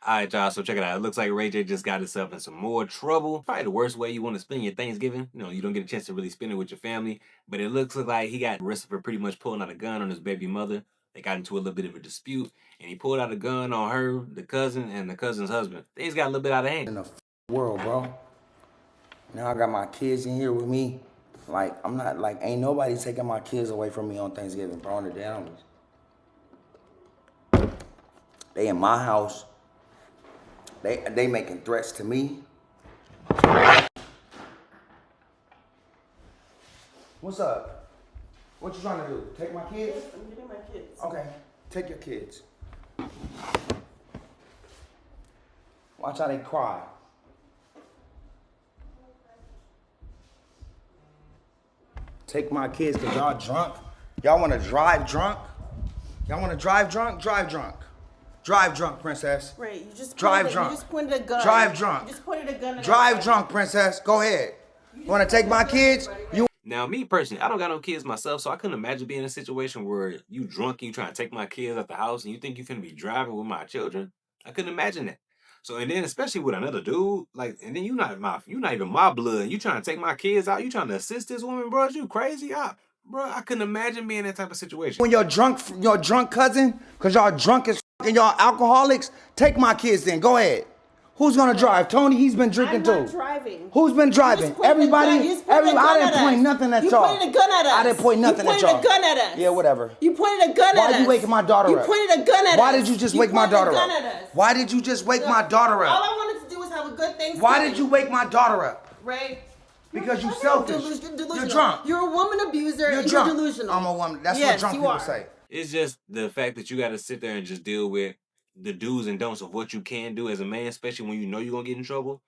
Alright, y'all, so check it out. It looks like Ray J just got himself in some more trouble. Probably the worst way you want to spend your Thanksgiving. You know, you don't get a chance to really spend it with your family. But it looks like he got arrested for pretty much pulling out a gun on his baby mother. They got into a little bit of a dispute, and he pulled out a gun on her, the cousin, and the cousin's husband. Things got a little bit out of hand. In the world, bro. Now I got my kids in here with me. Like, I'm not, like, ain't nobody taking my kids away from me on Thanksgiving, bro, on the down. They in my house. They making threats to me. What's up? What you trying to do? Take my kids? Yes, I'm getting my kids. Okay, take your kids. Watch how they cry. Take my kids because y'all drunk. Y'all want to drive drunk? Y'all want to drive drunk? Drive drunk. Drive drunk, princess. Right, you just drive drunk. You just pointed a gun. Drive drunk. You just pointed a gun. Drive drunk, princess. Go ahead. You want to take my kids? You. Now, me personally, I don't got no kids myself, so I couldn't imagine being in a situation where you drunk and you trying to take my kids out the house and you think you finna be driving with my children. I couldn't imagine that. So, and then especially with another dude, like, and then you not even my blood. You trying to take my kids out? You trying to assist this woman, bro? You crazy? Bro, I couldn't imagine being in that type of situation. When your drunk cousin, cause y'all drunk as and y'all alcoholics, take my kids then. Go ahead. Who's gonna drive? Tony, he's been drinking too. I'm not driving. Who's been driving? Everybody. I didn't point nothing at y'all. You pointed a gun at us. I didn't point nothing at y'all. You pointed a gun at us. Yeah, whatever. You pointed a gun at us. Why you waking my daughter up? You pointed a gun at us. Why did you just wake my daughter up? Us. Why did you just wake my daughter up? All I wanted to do was have a good Thanksgiving. Why did you wake my daughter up? Ray. Because you selfish. You're drunk. You're a woman abuser. You're and drunk. You're delusional. I'm a woman. That's what drunk people say. It's just the fact that you got to sit there and just deal with the do's and don'ts of what you can do as a man, especially when you know you're gonna get in trouble.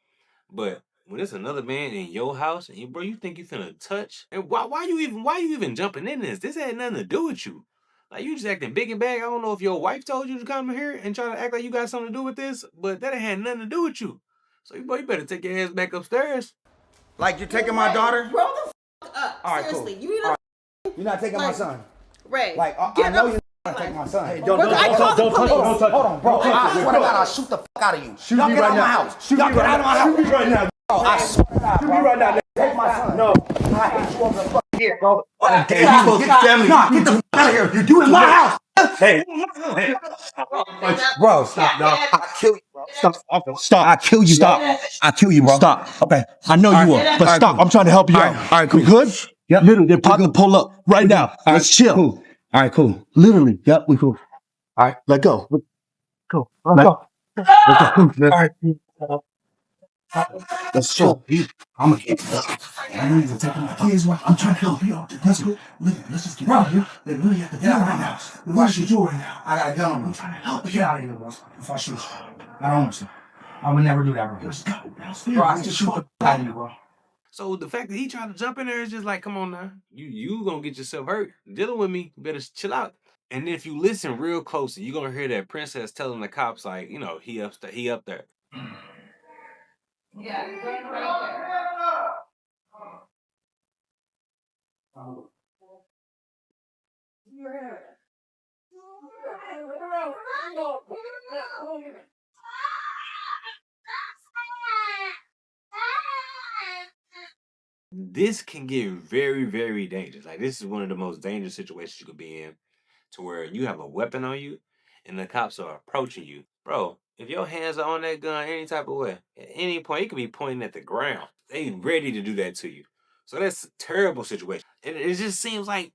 But when it's another man in your house and you think you finna touch, and why you even jumping in this? This had nothing to do with you. Like, you just acting big and bad. I don't know if your wife told you to come here and try to act like you got something to do with this, but that had nothing to do with you. So you better take your ass back upstairs. Like, you're taking my daughter? Grow the up. All right, seriously, cool. You need to. You're not taking my son. Ray. Like, I know you're not taking my son. Hey, don't touch him. Hold on, bro. I swear to God, I'll shoot the fuck out of you. Y'all get out of my house. Y'all get out of my house. Shoot me right now. I swear to God, Shoot me right now. Take my son. No. I hate you over the fuck here, bro. Okay, you supposed to get family. Nah, get the fuck out of here. You're doing my house. Hey. Bro, Stop, dog. I'll kill you, bro. Stop. I'll kill you. Stop. I'll kill you, bro. Stop. Okay. I know you are, but stop. Cool. I'm trying to help you out. All right, cool. We good? Yep. Literally, they're probably gonna pull up right now. Let's chill. Cool. All right, cool. Literally. Yep, we cool. All right, let go. Go. Let go. All right. Let's chill. I'm gonna get I need to take my kids. I'm trying to help you out. Let's go. Let's just get out of here. They really have to get out right now. What you do right now? I got a gun on me. I'm trying to help you out of here, bro. If I shoot you, I don't want to. I would never do that, bro. Let's go. Bro, I just shoot the out of you, bro. So the fact that he tried to jump in there is just like, come on now. You gonna get yourself hurt. Dealing with me, you better chill out. And then if you listen real closely, you're gonna hear that princess telling the cops, like, you know, he up there. Yeah, right there. This can get very, very dangerous. Like, this is one of the most dangerous situations you could be in, to where you have a weapon on you and the cops are approaching you. Bro, if your hands are on that gun any type of way, at any point, it could be pointing at the ground. They ready to do that to you. So that's a terrible situation. And it just seems like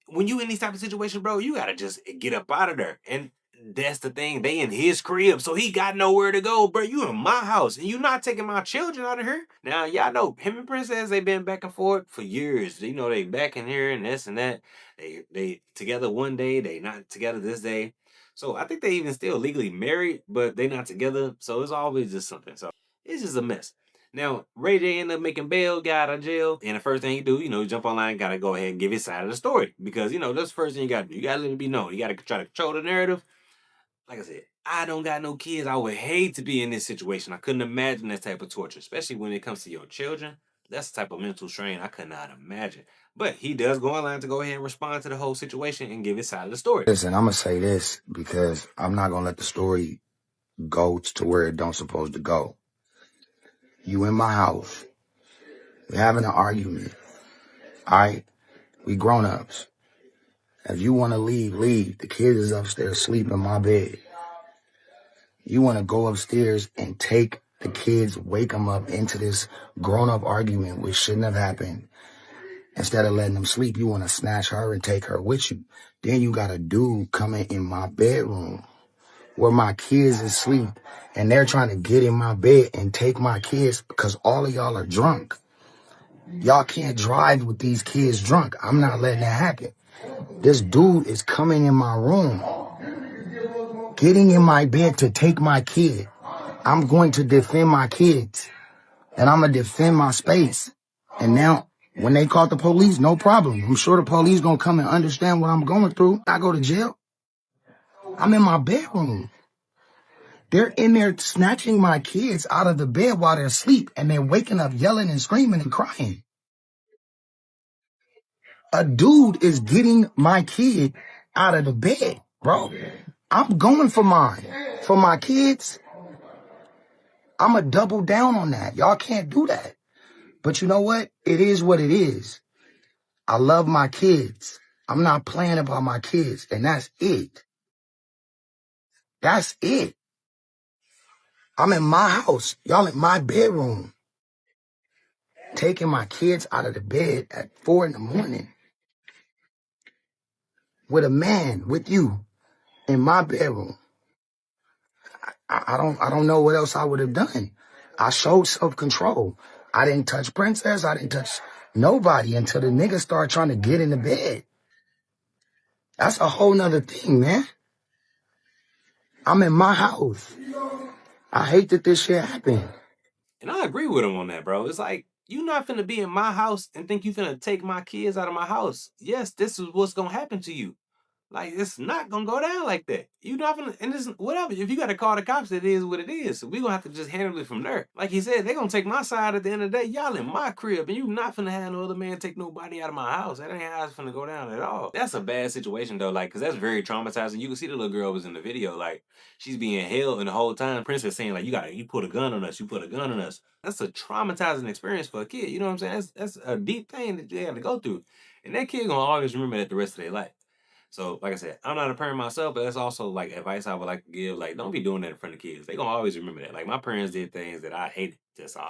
when you in these type of situations, bro, you gotta just get up out of there. And that's the thing. They in his crib, so he got nowhere to go, bro. You in my house, and you not taking my children out of here. Now, y'all know him and Princess, they been back and forth for years. You know, they back in here and this and that. They together one day, they not together this day. So I think they even still legally married, but they not together. So it's always just something. So it's just a mess. Now, Ray J ended up making bail, got out of jail, and the first thing he do, you know, you jump online, gotta go ahead and give his side of the story. Because, you know, that's the first thing you gotta do. You gotta let it be known. You gotta try to control the narrative. Like I said, I don't got no kids. I would hate to be in this situation. I couldn't imagine that type of torture, especially when it comes to your children. That's the type of mental strain I could not imagine. But he does go online to go ahead and respond to the whole situation and give his side of the story. Listen, I'm gonna say this because I'm not gonna let the story go to where it don't supposed to go. You in my house. We're having an argument. All right? We grown-ups. If you want to leave, leave. The kids is upstairs sleeping in my bed. You want to go upstairs and take the kids, wake them up into this grown-up argument which shouldn't have happened. Instead of letting them sleep, you want to snatch her and take her with you. Then you got a dude coming in my bedroom where my kids is asleep, and they're trying to get in my bed and take my kids because all of y'all are drunk. Y'all can't drive with these kids drunk. I'm not letting that happen. This dude is coming in my room, getting in my bed to take my kid. I'm going to defend my kids, and I'm going to defend my space. And now, when they call the police, no problem. I'm sure the police going to come and understand what I'm going through. I go to jail. I'm in my bedroom. They're in there snatching my kids out of the bed while they're asleep, and they're waking up yelling and screaming and crying. A dude is getting my kid out of the bed, bro. I'm going for mine. For my kids, I'm going to double down on that. Y'all can't do that. But you know what? It is what it is. I love my kids. I'm not playing about my kids, and that's it. That's it. I'm in my house. Y'all in my bedroom. Taking my kids out of the bed at 4 a.m. with a man, with you, in my bedroom. I don't know what else I would have done. I showed self-control. I didn't touch Princess. I didn't touch nobody until the nigga started trying to get in the bed. That's a whole nother thing, man. I'm in my house. I hate that this shit happened. And I agree with him on that, bro. It's like, you not finna be in my house and think you finna take my kids out of my house. Yes, this is what's gonna happen to you. Like, it's not gonna go down like that. You not gonna, and this whatever. If you gotta call the cops, it is what it is. So we gonna have to just handle it from there. Like he said, they gonna take my side at the end of the day. Y'all in my crib, and you not finna have no other man take nobody out of my house. That ain't how it's finna go down at all. That's a bad situation though, like, cause that's very traumatizing. You can see the little girl was in the video, like, she's being held, and the whole time Princess saying, like, you put a gun on us, you put a gun on us. That's a traumatizing experience for a kid. You know what I'm saying? That's a deep thing that they have to go through, and that kid gonna always remember that the rest of their life. So, like I said, I'm not a parent myself, but that's also like advice I would like to give. Like, don't be doing that in front of kids. They gonna always remember that. Like, my parents did things that I hated.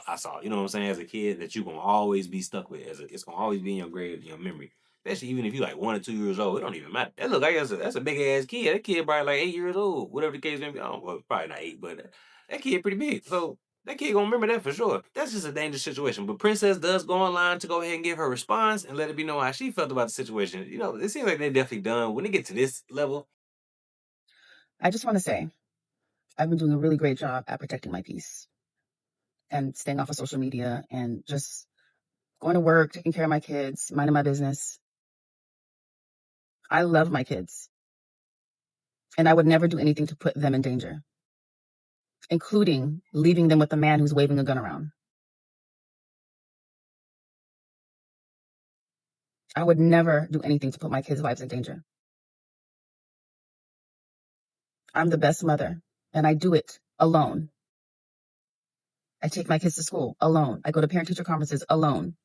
I saw. You know what I'm saying? As a kid, that you gonna always be stuck with. It's gonna always be in your grave, in your memory. Especially even if you like 1 or 2 years old, it don't even matter. That look like that's a big ass kid. That kid probably like 8 years old, whatever the case may be. Oh, well, probably not 8, but that kid pretty big. So that kid gonna remember that for sure. That's just a dangerous situation. But Princess does go online to go ahead and give her response and let it be known how she felt about the situation. You know, it seems like they're definitely done. When they get to this level, I just want to say, I've been doing a really great job at protecting my peace and staying off of social media and just going to work, taking care of my kids, minding my business. I love my kids, and I would never do anything to put them in danger, including leaving them with a man who's waving a gun around. I would never do anything to put my kids' lives in danger. I'm the best mother, and I do it alone. I take my kids to school alone. I go to parent-teacher conferences alone.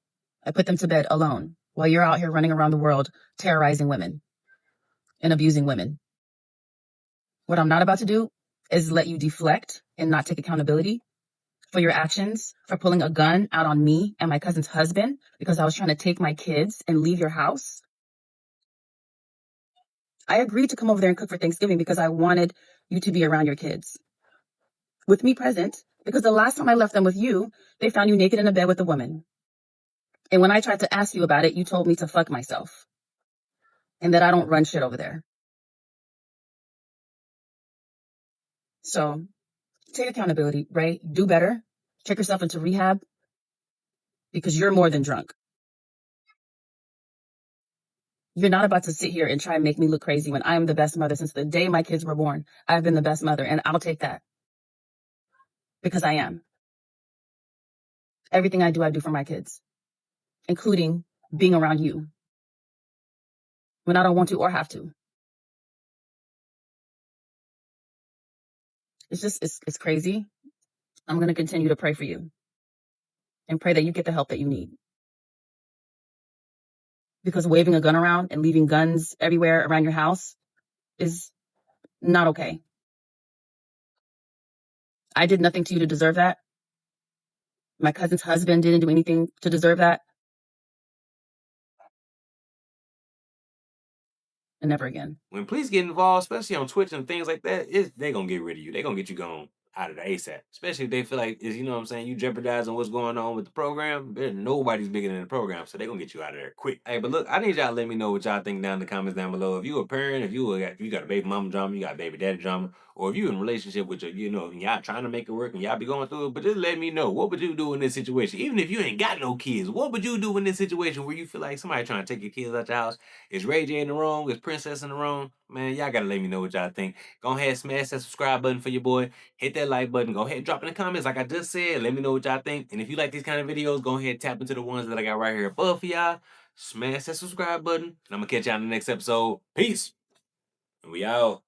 I put them to bed alone while you're out here running around the world terrorizing women and abusing women. What I'm not about to do is let you deflect and not take accountability for your actions, for pulling a gun out on me and my cousin's husband because I was trying to take my kids and leave your house. I agreed to come over there and cook for Thanksgiving because I wanted you to be around your kids with me present, because the last time I left them with you, they found you naked in a bed with a woman. And when I tried to ask you about it, you told me to fuck myself and that I don't run shit over there. So take accountability, right? Do better. Check yourself into rehab because you're more than drunk. You're not about to sit here and try and make me look crazy when I am the best mother since the day my kids were born. I've been the best mother, and I'll take that because I am. Everything I do for my kids, including being around you when I don't want to or have to. it's crazy. I'm going to continue to pray for you and pray that you get the help that you need. Because waving a gun around and leaving guns everywhere around your house is not okay. I did nothing to you to deserve that. My cousin's husband didn't do anything to deserve that. And never again. When police get involved, especially on Twitch and things like that, they gonna get rid of you. They gonna get you gone out of the ASAP. Especially if they feel like you know what I'm saying, you jeopardizing what's going on with the program. Nobody's bigger than the program, so they gonna get you out of there quick. Hey, but look, I need y'all to let me know what y'all think down in the comments down below. If you a parent, if you got a baby mama drama, you got a baby daddy drama, or if you in a relationship with your, y'all trying to make it work and y'all be going through it, but just let me know. What would you do in this situation? Even if you ain't got no kids, what would you do in this situation where you feel like somebody trying to take your kids out your house? Is Ray J in the wrong? Is Princess in the wrong? Man, y'all gotta let me know what y'all think. Go ahead, smash that subscribe button for your boy. Hit that like button. Go ahead and drop in the comments like I just said. Let me know what y'all think. And if you like these kind of videos, go ahead and tap into the ones that I got right here above for y'all. Smash that subscribe button. And I'm gonna catch y'all in the next episode. Peace. And we out.